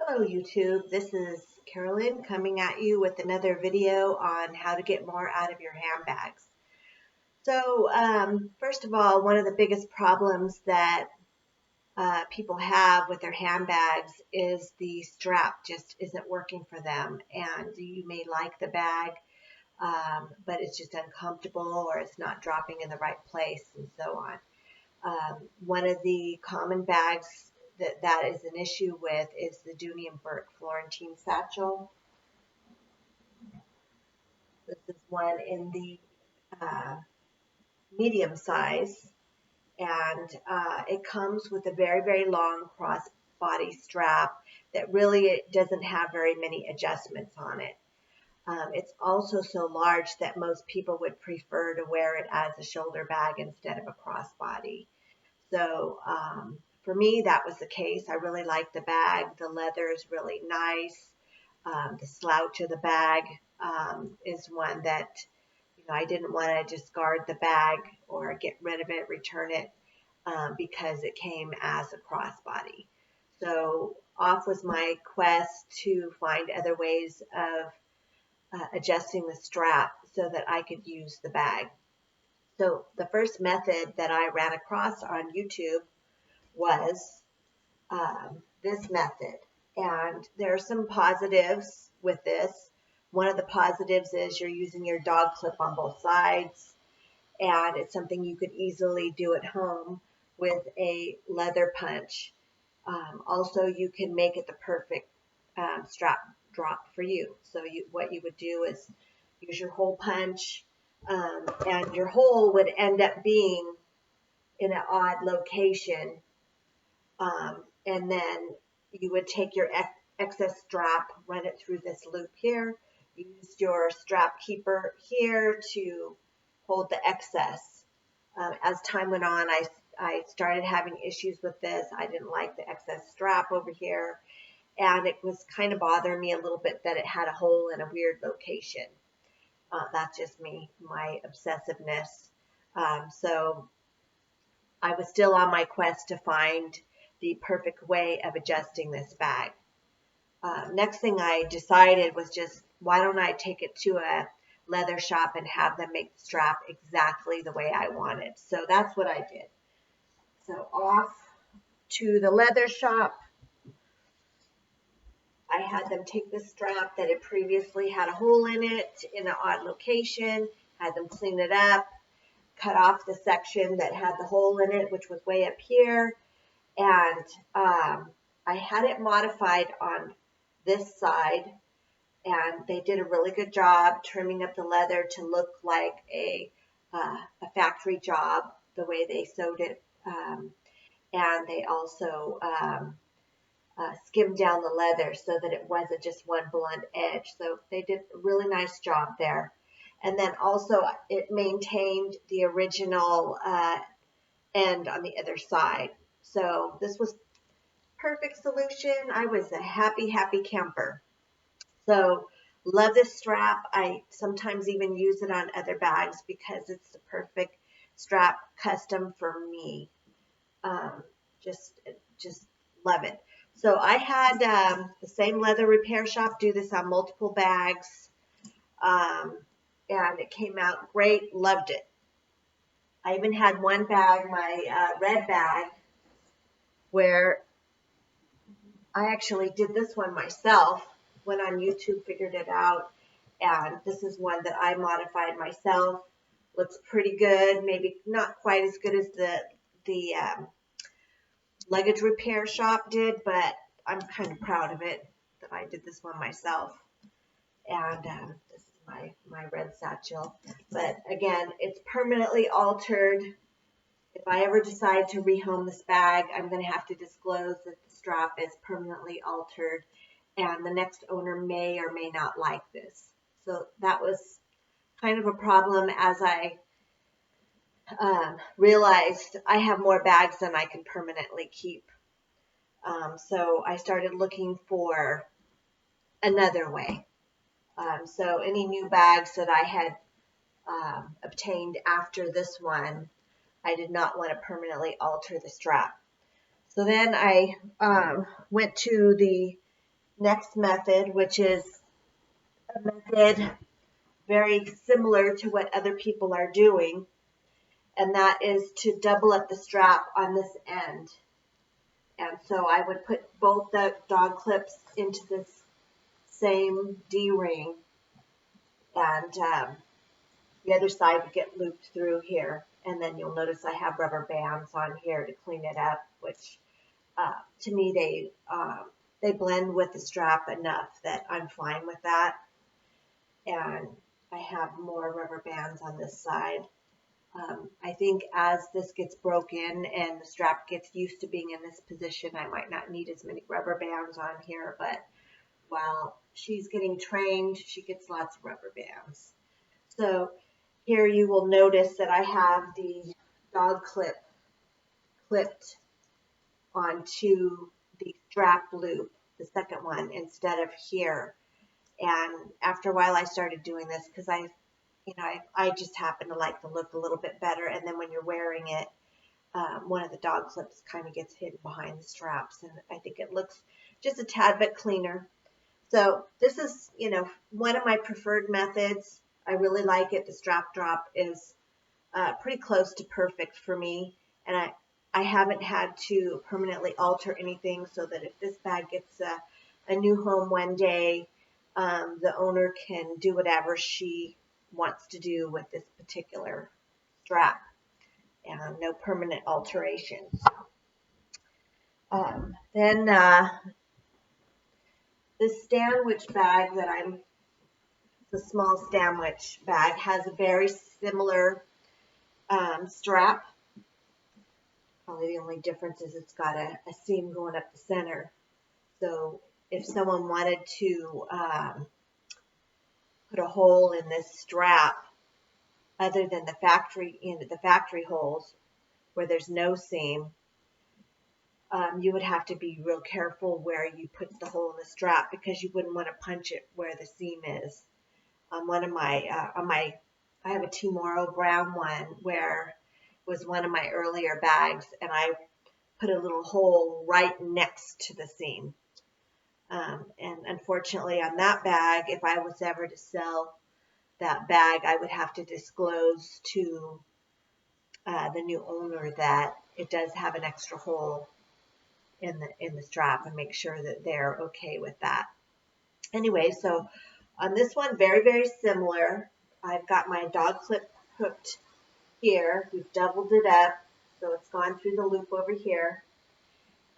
Hello YouTube, this is Carolyn coming at you with another video on how to get more out of your handbags. So first of all, one of the biggest problems that people have with their handbags is the strap just isn't working for them, and you may like the bag, but it's just uncomfortable or it's not dropping in the right place and so on. One of the common bags that is an issue with is the Dooney Bourke Florentine Satchel. This is one in the medium size, and it comes with a very, very long crossbody strap that really doesn't have very many adjustments on it. It's also so large that most people would prefer to wear it as a shoulder bag instead of a crossbody. So for me, that was the case. I really like the bag. The leather is really nice. The slouch of the bag is one that, I didn't want to discard the bag or get rid of it, return it, because it came as a crossbody. So off was my quest to find other ways of adjusting the strap so that I could use the bag. So the first method that I ran across on YouTube was this method. And there are some positives with this. One of the positives is you're using your dog clip on both sides, and it's something you could easily do at home with a leather punch. Also, you can make it the perfect strap drop for you. So what you would do is use your hole punch, and your hole would end up being in an odd location, and then you would take your excess strap, run it through this loop here, use your strap keeper here to hold the excess. As time went on, I started having issues with this. I didn't like the excess strap over here, and it was kind of bothering me a little bit that it had a hole in a weird location. That's just me, my obsessiveness. So I was still on my quest to find the perfect way of adjusting this bag. Next thing I decided was just, why don't I take it to a leather shop and have them make the strap exactly the way I wanted. So that's what I did. So off to the leather shop. I had them take the strap that had previously had a hole in it in an odd location, had them clean it up, cut off the section that had the hole in it, which was way up here, and I had it modified on this side, and they did a really good job trimming up the leather to look like a factory job, the way they sewed it, and they also skimmed down the leather so that it wasn't just one blunt edge. So they did a really nice job there. And then also it maintained the original end on the other side. So this was perfect solution. I was a happy, happy camper. So love this strap. I sometimes even use it on other bags because it's the perfect strap custom for me. Just love it. So I had the same leather repair shop do this on multiple bags, and it came out great. Loved it. I even had one bag, my red bag, where I actually did this one myself. Went on YouTube, figured it out, and this is one that I modified myself. Looks pretty good. Maybe not quite as good as the luggage repair shop did, but I'm kind of proud of it that I did this one myself. And this is my red satchel. But again, it's permanently altered. If I ever decide to rehome this bag, I'm going to have to disclose that the strap is permanently altered, and the next owner may or may not like this. So that was kind of a problem as I realized I have more bags than I can permanently keep. So I started looking for another way. So any new bags that I had obtained after this one, I did not want to permanently alter the strap. So then I went to the next method, which is a method very similar to what other people are doing, and that is to double up the strap on this end. And so I would put both the dog clips into this same D-ring, and the other side would get looped through here. And then you'll notice I have rubber bands on here to clean it up, which to me they blend with the strap enough that I'm fine with that. And I have more rubber bands on this side. I think as this gets broken and the strap gets used to being in this position, I might not need as many rubber bands on here, but while she's getting trained, she gets lots of rubber bands. So here you will notice that I have the dog clip clipped onto the strap loop, the second one, instead of here. And after a while I started doing this because I just happen to like the look a little bit better. And then when you're wearing it, one of the dog clips kind of gets hidden behind the straps, and I think it looks just a tad bit cleaner. So this is, one of my preferred methods. I really like it. The strap drop is pretty close to perfect for me, and I haven't had to permanently alter anything, so that if this bag gets a new home one day, the owner can do whatever she wants to do with this particular strap, and no permanent alterations. Then this sandwich bag the small sandwich bag, has a very similar strap. Probably the only difference is it's got a seam going up the center. So if someone wanted to put a hole in this strap, other than the factory holes where there's no seam, you would have to be real careful where you put the hole in the strap, because you wouldn't want to punch it where the seam is. I have a Tomorrow brown one where it was one of my earlier bags, and I put a little hole right next to the seam. And unfortunately on that bag, if I was ever to sell that bag, I would have to disclose to the new owner that it does have an extra hole in the strap, and make sure that they're okay with that. Anyway, so on this one, very, very similar. I've got my dog clip hooked here. We've doubled it up, so it's gone through the loop over here.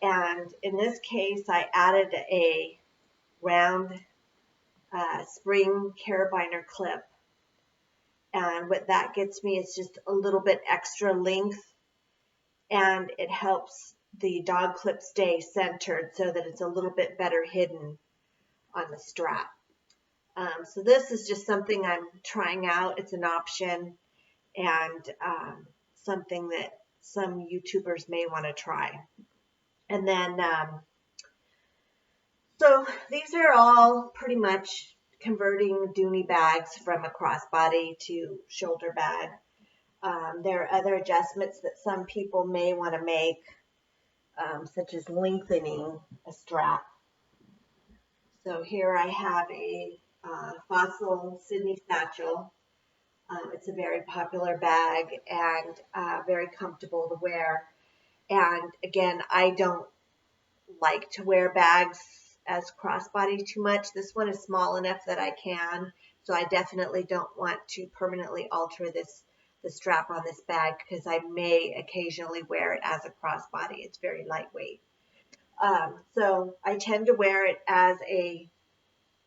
And in this case, I added a round spring carabiner clip. And what that gets me is just a little bit extra length, and it helps the dog clip stay centered so that it's a little bit better hidden on the strap. So this is just something I'm trying out. It's an option, and something that some YouTubers may want to try. And then, so these are all pretty much converting Dooney bags from a crossbody to shoulder bag. There are other adjustments that some people may want to make, such as lengthening a strap. So here I have a Fossil Sydney Satchel. It's a very popular bag and very comfortable to wear. And again, I don't like to wear bags as crossbody too much. This one is small enough that I can, so I definitely don't want to permanently alter the strap on this bag, because I may occasionally wear it as a crossbody. It's very lightweight. So I tend to wear it as a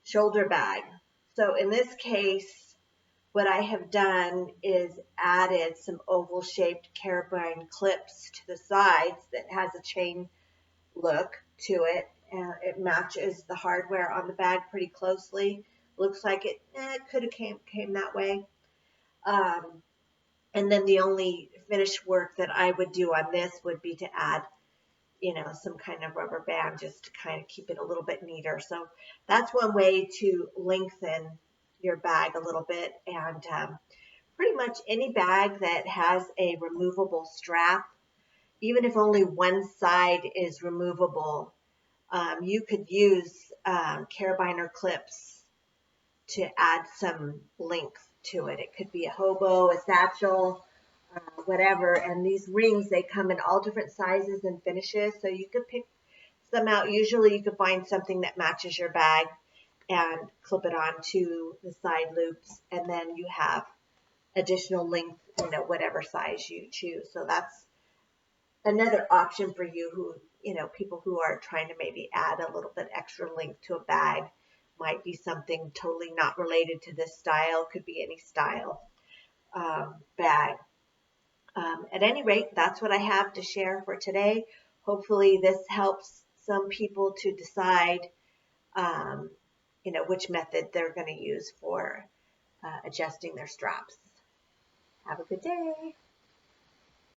shoulder bag. So in this case, what I have done is added some oval shaped carabine clips to the sides that has a chain look to it. It matches the hardware on the bag pretty closely. Looks like it could have came that way. And then the only finish work that I would do on this would be to add, some kind of rubber band, just to kind of keep it a little bit neater. So that's one way to lengthen your bag a little bit. And pretty much any bag that has a removable strap, even if only one side is removable, You could use carabiner clips to add some length to it. It could be a hobo, a satchel, whatever. And these rings, they come in all different sizes and finishes, so you could pick some out. Usually you could find something that matches your bag and clip it onto the side loops, and then you have additional length, whatever size you choose. So that's another option for you who, people who are trying to maybe add a little bit extra length to a bag. Might be something totally not related to this style, could be any style bag. At any rate, that's what I have to share for today. Hopefully this helps some people to decide, which method they're going to use for adjusting their straps. Have a good day.